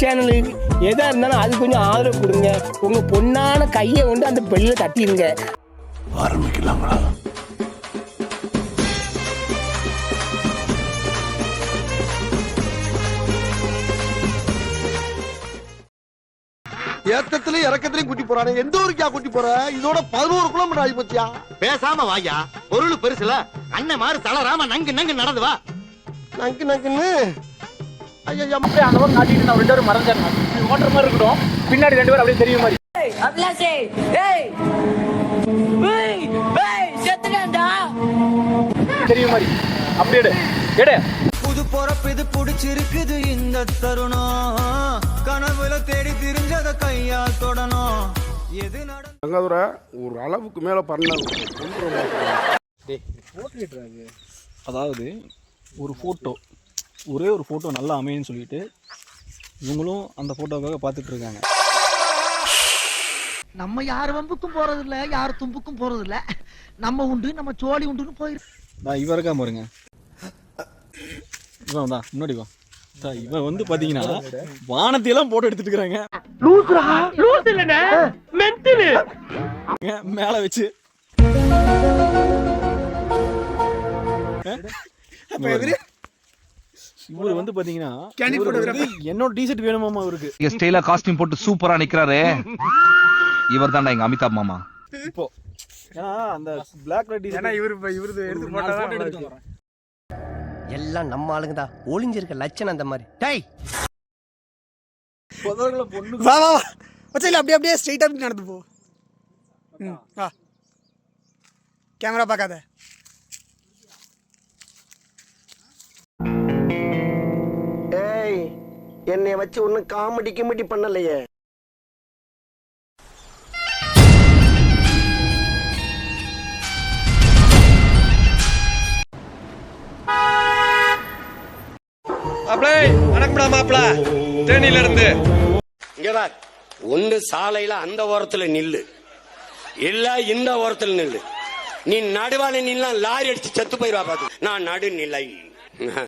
சேனலுக்கு எதா இருந்தாலும் அது கொஞ்சம் ஆதரவு கொடுங்க. உங்க பொண்ணான கையை கொண்டு அந்த பெல்ல தட்டிடுங்க. ஆரம்பிக்கலாங்களா? ஏத்தத்திலயும் இறக்கத்திலயும் கூட்டி போறானே, எந்த ஊருக்கா கூட்டி போற? இதோட 11 கிலோமீட்டர் ஆகி போச்சியா? பேசாம வாயா, பொருள் பெருசுல அண்ணன் மாதிரி தளராம நங்கு நங்கு நடந்து வா. நங்கு நங்குன்னு ஐயா அப்படியே அந்த பக்கம் காட்டிட்டு நான் 2 பேரும் மறைஞ்சாங்க. ஓட்டுற மாதிரி இருக்கட்டும், பின்னாடி 2 பேரும் அப்படியே தெரியும் மாதிரி தெரியும் மாதிரி அப்படியே எடு. புது பொறப்பு இது புடிச்சிருக்குது இந்த தருணம், கனவுல தேடி திரிஞ்சத கையா தொடணும். எது தங்காதுரை ஒரு அளவுக்கு மேல பண்ணாங்க. அதாவது ஒரே ஒரு ஃபோட்டோ நல்லா அமையுன்னு சொல்லிட்டு இவங்களும் அந்த ஃபோட்டோக்காக பார்த்துட்டு இருக்காங்க. நம்ம யார் வம்புக்கும் போறது இல்ல, யார் தும்புக்கும் போறது இல்ல. நம்ம உண்டு, நம்ம சோழி உண்டுன்னு போயிரு. நான் இவன் இருக்கா பாருங்க, இவன் தான் முன்னாடி வா. இவன் வந்து பாத்தீங்கன்னா வானத்தையெல்லாம் போட்டோ எடுத்துட்டு இருக்காங்க. மேல வச்சு இவரு வந்து பாத்தீங்கன்னா என்னோட டிஷர்ட் வேணுமாமா இவருக்கு. ஸ்டைலா காஸ்டியூம் போட்டு சூப்பரா நிக்கிறாரு. இவர் தான்டா எங்க அமிதாப் மாமா. இப்போ ஏன்னா அந்த பிளாக் கலர் டிஷர்ட் இவரு எடுத்து போட்டா எல்லாம் நம்ம ஆளுங்க தான். ஒளிஞ்சிருக்க லட்சணம் அந்த மாதிரி. டேய் பொண்ணு வா வா வா வச்சல, அப்படியே அப்படியே ஸ்ட்ரைட்டா நடந்து போ. வா, கேமரா பார்க்காத. ஏய், என்னைய வச்சு ஒன்னும் காமெடி கிமெடி பண்ணலையே. ஒன்று சாலையில அந்த ஓரத்துல நில்லு, இல்ல இந்த ஓரத்துல நில்லு. நீ நடுவான நில்லாம் லாரி அடிச்சு செத்து போயிருவா. பாத்து நான் நடு நிலை.